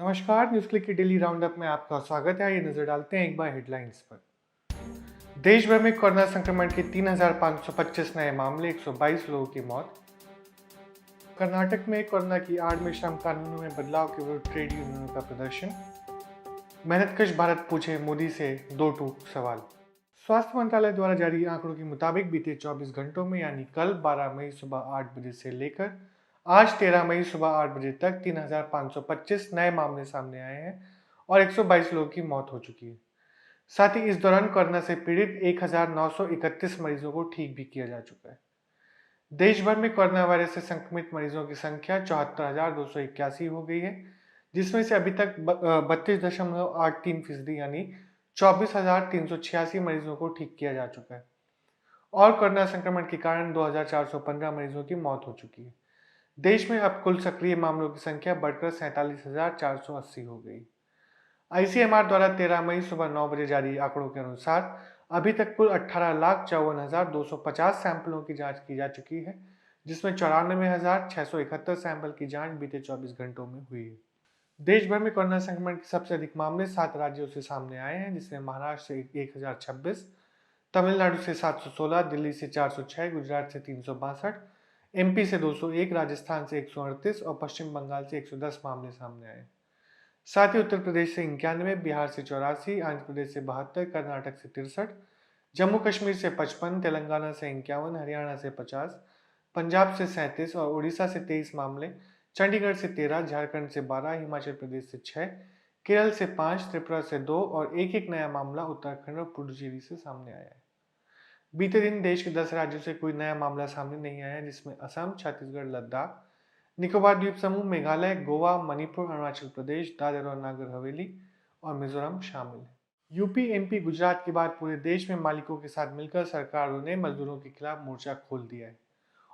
नमस्कार, news click की daily round up में आपका स्वागत है। ये नजर डालते हैं एक बार हेडलाइंस पर। देश भर में कोरोना संक्रमण के 3,525 नए मामले, 122 लोगों की मौत। कर्नाटक में कोरोना की आड़ में श्रम कानूनों में बदलाव के विरुद्ध ट्रेड यूनियनों का प्रदर्शन। मेहनतकश भारत पूछे मोदी से 2 टूक सवाल। स्वास्थ्य मंत्रालय द्वारा जारी आंकड़ों के मुताबिक बीते 24 घंटों में यानी कल 12 मई सुबह 8 बजे से लेकर आज 13 मई सुबह 8 बजे तक 3,525 नए मामले सामने आए हैं और 122 लोगों की मौत हो चुकी है। साथ ही इस दौरान कोरोना से पीड़ित 1,931 मरीजों को ठीक भी किया जा चुका है। देश भर में कोरोना वायरस से संक्रमित मरीजों की संख्या 74,281 हो गई है, जिसमें से अभी तक 32.83% यानी 24,386 मरीजों को ठीक किया जा चुका है और कोरोना संक्रमण के कारण 2,415 मरीजों की मौत हो चुकी है। देश में अब कुल सक्रिय मामलों की संख्या बढ़कर 47,480 हो गई। आईसीएमआर द्वारा 13 मई सुबह 9 बजे जारी आंकड़ों के अनुसार अभी तक कुल 18,54,250 सैंपलों की जांच की जा चुकी है, जिसमें 94,671 सैंपल की जांच बीते 24 घंटों में हुई है। देश भर में कोरोना संक्रमण के सबसे अधिक मामले 7 राज्यों से सामने आए हैं, जिसमें महाराष्ट्र से 1,026, तमिलनाडु से 716, दिल्ली से 406, गुजरात से 362, एमपी से 201, राजस्थान से 138 और पश्चिम बंगाल से 110 मामले सामने आए। साथ ही उत्तर प्रदेश से 91, बिहार से 84, आंध्र प्रदेश से 72, कर्नाटक से 63, जम्मू कश्मीर से 55, तेलंगाना से 51, हरियाणा से 50, पंजाब से 37 और उड़ीसा से 23 मामले, चंडीगढ़ से 13, झारखंड से 12, हिमाचल प्रदेश से 6, केरल से 5, त्रिपुरा से 2 और एक नया मामला उत्तराखंड और पुडुचेरी से सामने आया है। बीते दिन देश के 10 राज्यों से कोई नया मामला सामने नहीं आया, जिसमें असम, छत्तीसगढ़, लद्दाख, निकोबार द्वीप समूह, मेघालय, गोवा, मणिपुर, अरुणाचल प्रदेश, दादर और नागर हवेली और मिजोरम शामिल है। यूपी, एमपी, गुजरात के बाद पूरे देश में मालिकों के साथ मिलकर सरकारों ने मजदूरों के खिलाफ मोर्चा खोल दिया है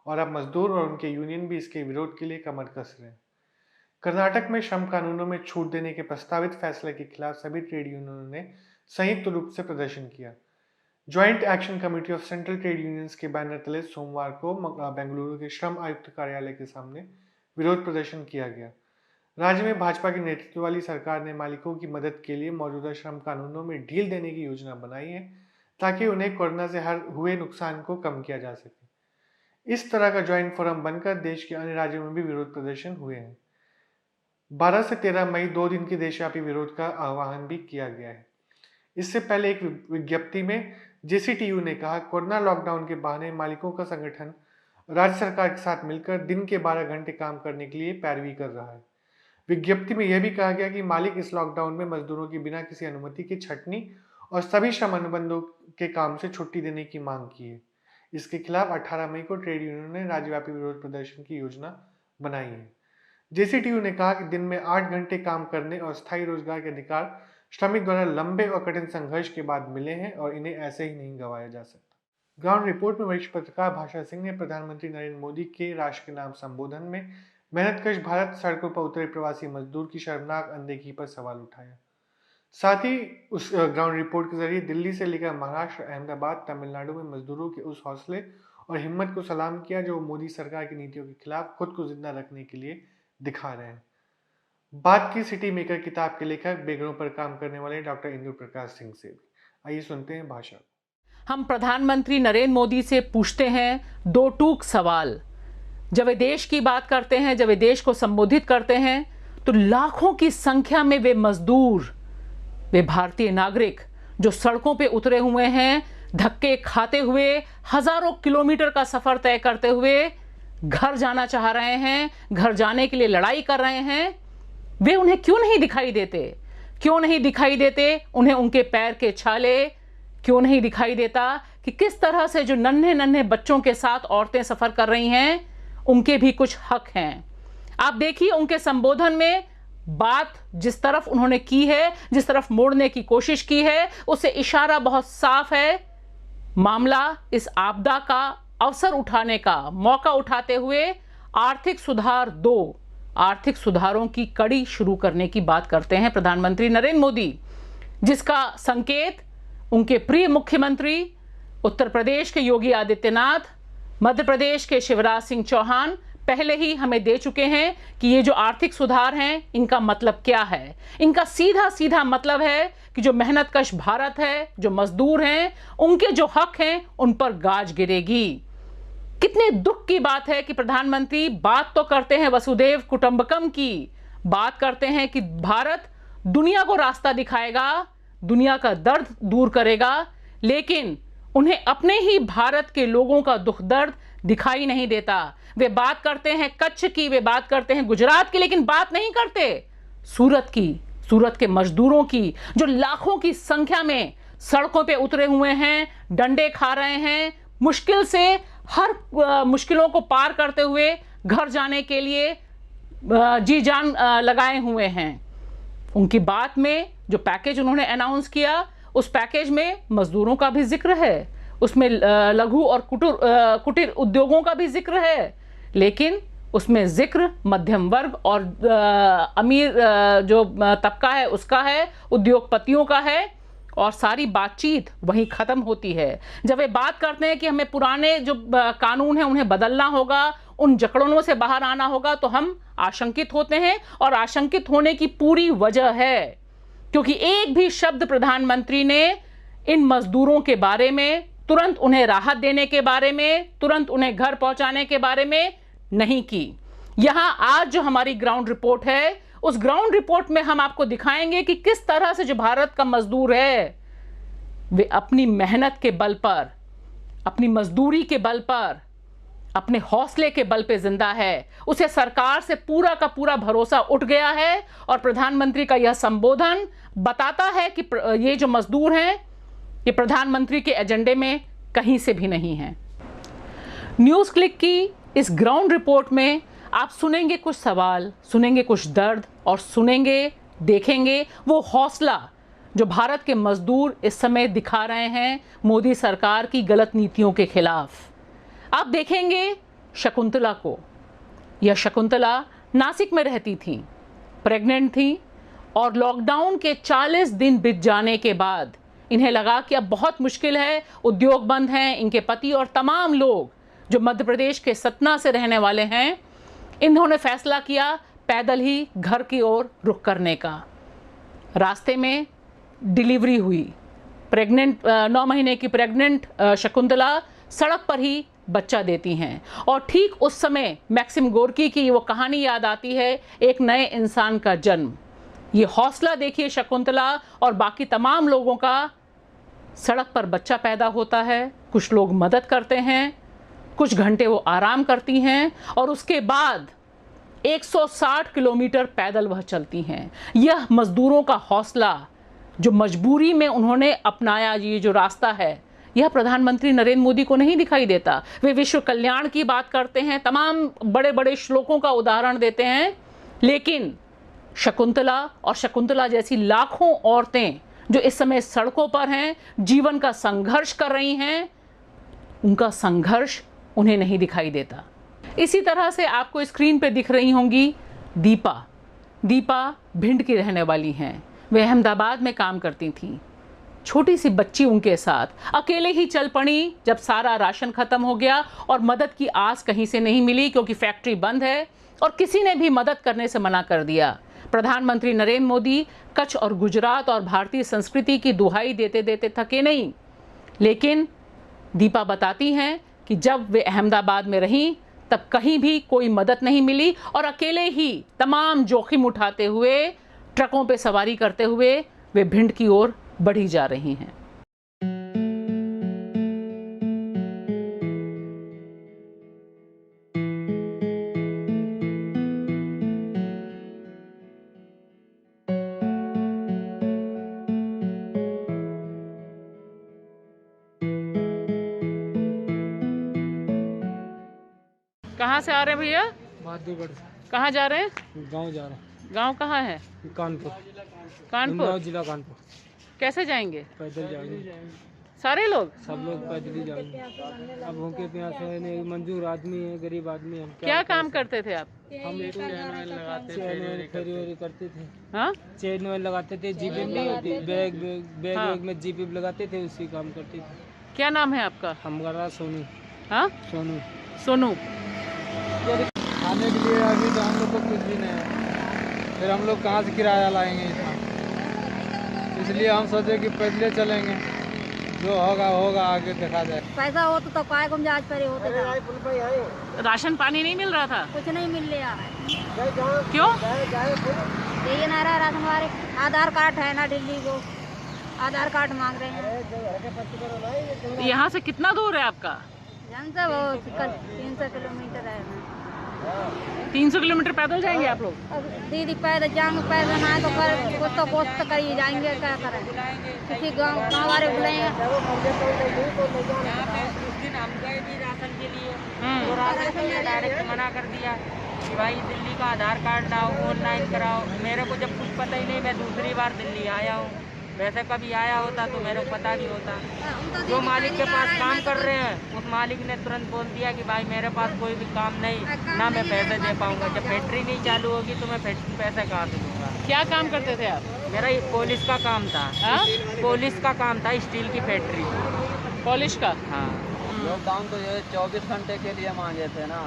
और अब मजदूर और उनके यूनियन भी इसके विरोध के लिए कमर कस रहे हैं। कर्नाटक में श्रम कानूनों में छूट देने के प्रस्तावित फैसले के खिलाफ सभी ट्रेड यूनियनों ने संयुक्त रूप से प्रदर्शन किया। Joint action committee of central trade unions के बैनर तले सोमवार को बेंगलुरु के श्रम आयुक्त कार्यालय के सामने विरोध प्रदर्शन किया गया। राज्य में भाजपा के नेतृत्व वाली सरकार ने मालिकों की मदद के लिए मौजूदा श्रम कानूनों में ढील देने की योजना बनाई है, ताकि उन्हें कोरोना से हुए नुकसान को कम किया जा सके। इस तरह का ज्वाइंट फोरम बनकर देश के अन्य राज्यों में भी विरोध प्रदर्शन हुए हैं। 12 से 13 मई 2 दिन के देशव्यापी विरोध का आह्वान भी किया गया है। इससे पहले एक विज्ञप्ति में जेसीटीयू ने कहा, कोरोना लॉकडाउन के बहाने मालिकों का संगठन राज्य सरकार के साथ मिलकर दिन के 12 घंटे काम करने के लिए पैरवी कर रहा है। विज्ञप्ति में यह भी कहा गया कि मालिक इस लॉकडाउन में मजदूरों की बिना किसी अनुमति के छंटनी और सभी श्रम अनुबंधों के काम से छुट्टी देने की मांग की है। इसके खिलाफ 18 मई को ट्रेड यूनियन ने राज्यव्यापी विरोध प्रदर्शन की योजना बनाई है। जेसीटीयू ने कहा कि दिन में 8 घंटे काम करने और स्थायी रोजगार के अधिकार श्रमिक द्वारा लंबे और कठिन संघर्ष के बाद मिले हैं और इन्हें ऐसे ही नहीं गंवाया जा सकता। ग्राउंड रिपोर्ट में वरिष्ठ पत्रकार भाषा सिंह ने प्रधानमंत्री नरेंद्र मोदी के राष्ट्र के नाम संबोधन में मेहनतकश भारत, सड़कों पर उतरे प्रवासी मजदूर की शर्मनाक अनदेखी पर सवाल उठाया। साथ ही उस ग्राउंड रिपोर्ट के जरिए दिल्ली से लेकर महाराष्ट्र, अहमदाबाद, तमिलनाडु में मजदूरों के उस हौसले और हिम्मत को सलाम किया जो मोदी सरकार की नीतियों के खिलाफ खुद को जिंदा रखने के लिए दिखा रहे हैं। बात की सिटी मेकर किताब के लेखक, बेघरों पर काम करने वाले डॉक्टर इंदु प्रकाश सिंह से भी। आइए सुनते हैं भाषण। हम प्रधानमंत्री नरेंद्र मोदी से पूछते हैं 2 टूक सवाल। जब वे देश की बात करते हैं, जब वे देश को संबोधित करते हैं, तो लाखों की संख्या में वे मजदूर, वे भारतीय नागरिक जो सड़कों पे उतरे हुए हैं, धक्के खाते हुए हजारों किलोमीटर का सफर तय करते हुए घर जाना चाह रहे हैं, घर जाने के लिए लड़ाई कर रहे हैं, वे उन्हें क्यों नहीं दिखाई देते? क्यों नहीं दिखाई देते उन्हें उनके पैर के छाले? क्यों नहीं दिखाई देता कि किस तरह से जो नन्हे नन्हे बच्चों के साथ औरतें सफर कर रही हैं, उनके भी कुछ हक हैं। आप देखिए उनके संबोधन में बात जिस तरफ उन्होंने की है, जिस तरफ मोड़ने की कोशिश की है, उससे इशारा बहुत साफ है। मामला इस आपदा का अवसर उठाने का मौका उठाते हुए आर्थिक सुधार 2, आर्थिक सुधारों की कड़ी शुरू करने की बात करते हैं प्रधानमंत्री नरेंद्र मोदी, जिसका संकेत उनके प्रिय मुख्यमंत्री उत्तर प्रदेश के योगी आदित्यनाथ, मध्य प्रदेश के शिवराज सिंह चौहान पहले ही हमें दे चुके हैं कि ये जो आर्थिक सुधार हैं इनका मतलब क्या है। इनका सीधा सीधा मतलब है कि जो मेहनतकश भारत है, जो मजदूर हैं, उनके जो हक हैं उन पर गाज गिरेगी। कितने दुख की बात है कि प्रधानमंत्री बात तो करते हैं वसुधैव कुटुंबकम की, बात करते हैं कि भारत दुनिया को रास्ता दिखाएगा, दुनिया का दर्द दूर करेगा, लेकिन उन्हें अपने ही भारत के लोगों का दुख दर्द दिखाई नहीं देता। वे बात करते हैं कच्छ की, वे बात करते हैं गुजरात की, लेकिन बात नहीं करते सूरत की, सूरत के मजदूरों की, जो लाखों की संख्या में सड़कों पे उतरे हुए हैं, डंडे खा रहे हैं, मुश्किल से हर मुश्किलों को पार करते हुए घर जाने के लिए जी जान लगाए हुए हैं। उनकी बात में जो पैकेज उन्होंने अनाउंस किया, उस पैकेज में मजदूरों का भी जिक्र है, उसमें लघु और कुटीर उद्योगों का भी जिक्र है, लेकिन उसमें जिक्र मध्यम वर्ग और अमीर जो तबका है उसका है, उद्योगपतियों का है, और सारी बातचीत वहीं खत्म होती है। जब वे बात करते हैं कि हमें पुराने जो कानून हैं उन्हें बदलना होगा, उन जकड़नों से बाहर आना होगा, तो हम आशंकित होते हैं। और आशंकित होने की पूरी वजह है क्योंकि एक भी शब्द प्रधानमंत्री ने इन मजदूरों के बारे में, तुरंत उन्हें राहत देने के बारे में, तुरंत उन्हें घर पहुंचाने के बारे में नहीं की। यहां आज जो हमारी ग्राउंड रिपोर्ट है, उस ग्राउंड रिपोर्ट में हम आपको दिखाएंगे कि किस तरह से जो भारत का मजदूर है वे अपनी मेहनत के बल पर, अपनी मजदूरी के बल पर, अपने हौसले के बल पे जिंदा है। उसे सरकार से पूरा का पूरा भरोसा उठ गया है और प्रधानमंत्री का यह संबोधन बताता है कि ये जो मजदूर हैं ये प्रधानमंत्री के एजेंडे में कहीं से भी नहीं है। न्यूज़ क्लिक की इस ग्राउंड रिपोर्ट में आप सुनेंगे कुछ सवाल, सुनेंगे कुछ दर्द और सुनेंगे, देखेंगे वो हौसला जो भारत के मजदूर इस समय दिखा रहे हैं मोदी सरकार की गलत नीतियों के खिलाफ। आप देखेंगे शकुंतला को। यह शकुंतला नासिक में रहती थी, प्रेग्नेंट थी और लॉकडाउन के 40 दिन बीत जाने के बाद इन्हें लगा कि अब बहुत मुश्किल है, उद्योग बंद हैं, इनके पति और तमाम लोग जो मध्य प्रदेश के सतना से रहने वाले हैं, इन्होंने फैसला किया पैदल ही घर की ओर रुख करने का। रास्ते में डिलीवरी हुई, प्रेग्नेंट 9 महीने की प्रेग्नेंट शकुंतला सड़क पर ही बच्चा देती हैं और ठीक उस समय मैक्सिम गोर्की की वो कहानी याद आती है, एक नए इंसान का जन्म। ये हौसला देखिए शकुंतला और बाकी तमाम लोगों का। सड़क पर बच्चा पैदा होता है, कुछ लोग मदद करते हैं, कुछ घंटे वो आराम करती हैं और उसके बाद 160 किलोमीटर पैदल वह चलती हैं। यह मजदूरों का हौसला जो मजबूरी में उन्होंने अपनाया, ये जो रास्ता है, यह प्रधानमंत्री नरेंद्र मोदी को नहीं दिखाई देता। वे विश्व कल्याण की बात करते हैं, तमाम बड़े बड़े श्लोकों का उदाहरण देते हैं, लेकिन शकुंतला और शकुंतला जैसी लाखों औरतें जो इस समय सड़कों पर हैं, जीवन का संघर्ष कर रही हैं, उनका संघर्ष उन्हें नहीं दिखाई देता। इसी तरह से आपको स्क्रीन पे दिख रही होंगी दीपा। दीपा भिंड की रहने वाली हैं। वे अहमदाबाद में काम करती थीं। छोटी सी बच्ची उनके साथ अकेले ही चल पड़ी जब सारा राशन खत्म हो गया और मदद की आस कहीं से नहीं मिली क्योंकि फैक्ट्री बंद है और किसी ने भी मदद करने से मना कर दिया। प्रधानमंत्री नरेंद्र मोदी कच्छ और गुजरात और भारतीय संस्कृति की दुहाई देते देते थके नहीं, लेकिन दीपा बताती हैं कि जब वे अहमदाबाद में रहीं तब कहीं भी कोई मदद नहीं मिली और अकेले ही तमाम जोखिम उठाते हुए, ट्रकों पे सवारी करते हुए वे भिंड की ओर बढ़ी जा रही हैं। कहाँ से आ रहे हैं भैया? बहादुरगढ़ से। कहाँ जा रहे हैं? गांव जा रहे हैं। गांव कहाँ है? कानपुर। कानपुर जिला कानपुर। कैसे जाएंगे? पैदल जाएंगे सारे लोग? सब लोग पैदल ही जाएंगे। अब भूखे प्यासे नहीं, मंजूर आदमी है, गरीब आदमी है। क्या काम करते थे आप? हम चेन वेल फेरी वेरी करते थे। हाँ, चेन वेल लगाते थे, जीपी नहीं होती, बैग में जीपी लगाते थे, उसी काम करते थे। क्या नाम है आपका? हमारा सोनू। हाँ, सोनू। सोनू। खाने के लिए अभी तो हम लोग को कुछ भी नहीं है, फिर हम लोग कहाँ से किराया लाएंगे इतना, इसलिए हम सोचे कि पैदल चलेंगे, जो होगा होगा आगे देखा जाए। पैसा हो तो काय को आज पर होते थे। राशन पानी नहीं मिल रहा था? कुछ नहीं मिल रहा है। क्यों? ये ना रहा राशन वाले, आधार कार्ड है ना दिल्ली को, आधार कार्ड मांग रहे हैं। यहाँ से कितना दूर है आपका? जन से वो 300 किलोमीटर है ना। 300 किलोमीटर पैदल जाएंगे आप लोग? अब दीदी पैदल जाएंगे, पैदल ना तो कुछ तो कोशिश तो करिए, जाएंगे क्या करें, किसी गाँव वाले बुलाएंगे। हम गए भी राशन के लिए, तो राशन ने डायरेक्ट मना कर दिया कि भाई दिल्ली का आधार कार्ड लाओ, ऑनलाइन कराओ। मेरे को जब कुछ पता ही नहीं, मैं दूसरी बार दिल्ली आया हूँ, वैसे कभी आया होता तो मेरे को पता भी होता। जो मालिक के पास काम कर रहे हैं उस मालिक ने तुरंत बोल दिया कि भाई मेरे पास कोई भी काम नहीं, ना मैं पैसे दे पाऊंगा, जब फैक्ट्री नहीं चालू होगी तो मैं पैसे कहाँ से दूंगा। क्या काम करते थे आप? मेरा ये पुलिस का काम था। पुलिस का काम था, स्टील की फैक्ट्री। पॉलिश का? हाँ। लॉकडाउन तो ये 24 घंटे के लिए मांगे थे ना,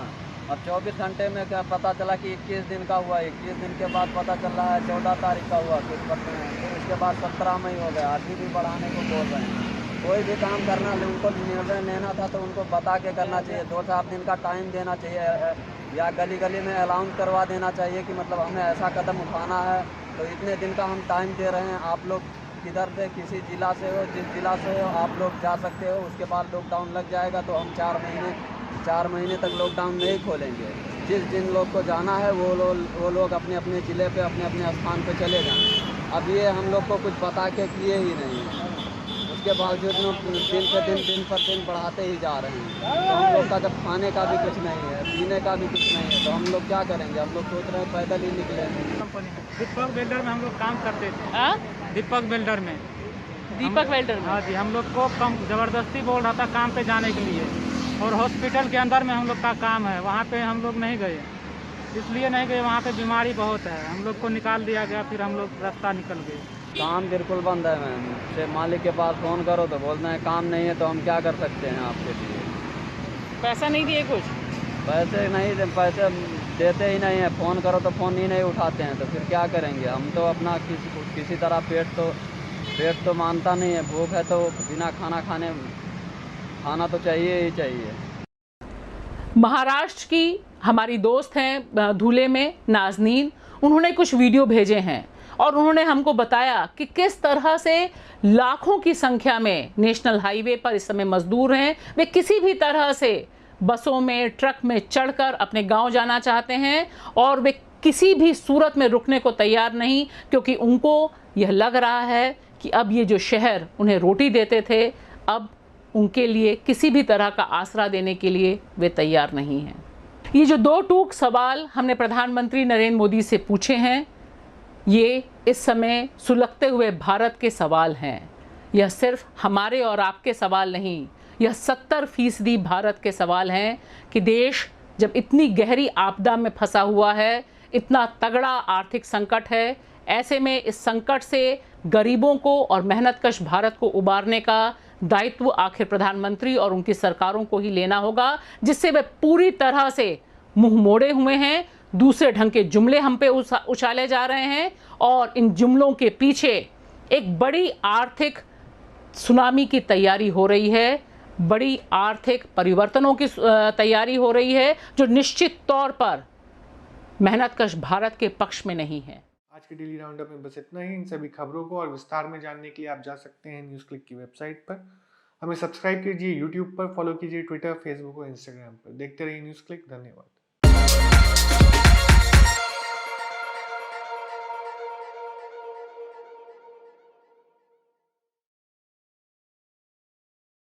और 24 घंटे में क्या पता चला कि 21 दिन का हुआ, 21 दिन के बाद पता चल रहा है 14 तारीख का हुआ, फिर उसके बाद 17 मई हो गया, अभी भी बढ़ाने को बोल रहे हैं। कोई भी काम करना उनको निर्णय लेना था तो उनको बता के करना चाहिए, 2-4 दिन का टाइम देना चाहिए, या गली गली में अलाउंस करवा देना चाहिए कि मतलब हमें ऐसा कदम उठाना है तो इतने दिन का हम टाइम दे रहे हैं, आप लोग किधर से किसी ज़िला से हो, जिस ज़िला से हो आप लोग जा सकते हो, उसके बाद लॉकडाउन लग जाएगा तो हम 4 महीने तक लॉकडाउन नहीं खोलेंगे। जिन लोग को जाना है वो लोग अपने अपने ज़िले पे अपने अपने स्थान पे चले जाएँ। अब ये हम लोग को कुछ बता के किए ही नहीं, उसके बावजूद दिन पर दिन बढ़ाते ही जा रहे हैं। तो हम लोग का जब खाने का भी कुछ नहीं है, पीने का भी कुछ नहीं है, तो हम लोग क्या करेंगे? हम लोग सोच रहे हैं पैदल ही निकलेंगे। दीपक बिल्डर में हम लोग काम करते थे। हाँ? दीपक बिल्डर में। दीपक वेल्डर में? हाँ जी, हम लोग को कम ज़बरदस्ती बोल रहा था काम पे जाने के लिए, और हॉस्पिटल के अंदर में हम लोग का काम है, वहाँ पे हम लोग नहीं गए, इसलिए नहीं गए, वहाँ पे बीमारी बहुत है, हम लोग को निकाल दिया गया, फिर हम लोग रास्ता निकल गए। काम बिल्कुल बंद है मैम, से मालिक के पास फ़ोन करो तो बोलते हैं काम नहीं है, तो हम क्या कर सकते हैं आपके लिए? पैसा नहीं दिए कुछ? पैसे देते ही नहीं है, फ़ोन करो तो फ़ोन ही नहीं उठाते हैं, तो फिर क्या करेंगे? हम तो अपना किसी तरह पेट तो मानता नहीं है, भूख है तो बिना खाना तो चाहिए ही चाहिए। महाराष्ट्र की हमारी दोस्त हैं धुले में नाजनीन, उन्होंने कुछ वीडियो भेजे हैं और उन्होंने हमको बताया कि किस तरह से लाखों की संख्या में नेशनल हाईवे पर इस समय मजदूर हैं। वे किसी भी तरह से बसों में, ट्रक में चढ़कर अपने गांव जाना चाहते हैं और वे किसी भी सूरत में रुकने को तैयार नहीं, क्योंकि उनको यह लग रहा है कि अब ये जो शहर उन्हें रोटी देते थे, अब उनके लिए किसी भी तरह का आसरा देने के लिए वे तैयार नहीं हैं। ये जो 2 टूक सवाल हमने प्रधानमंत्री नरेंद्र मोदी से पूछे हैं, ये इस समय सुलगते हुए भारत के सवाल हैं। यह सिर्फ हमारे और आपके सवाल नहीं, यह 70% भारत के सवाल हैं कि देश जब इतनी गहरी आपदा में फंसा हुआ है, इतना तगड़ा आर्थिक संकट है, ऐसे में इस संकट से गरीबों को और मेहनतकश भारत को उबारने का दायित्व आखिर प्रधानमंत्री और उनकी सरकारों को ही लेना होगा, जिससे वे पूरी तरह से मुंह मोड़े हुए हैं। दूसरे ढंग के जुमले हम पे उछाले जा रहे हैं और इन जुमलों के पीछे एक बड़ी आर्थिक सुनामी की तैयारी हो रही है, बड़ी आर्थिक परिवर्तनों की तैयारी हो रही है, जो निश्चित तौर पर मेहनतकश भारत के पक्ष में नहीं है। आज के डेली राउंडअप में बस इतना ही। इन सभी खबरों को और विस्तार में जानने के लिए आप जा सकते हैं न्यूज़ क्लिक की वेबसाइट पर। हमें सब्सक्राइब कीजिए, यूट्यूब पर फॉलो कीजिए, ट्विटर, फेसबुक और इंस्टाग्राम पर। देखते रहिए न्यूज़ क्लिक। धन्यवाद।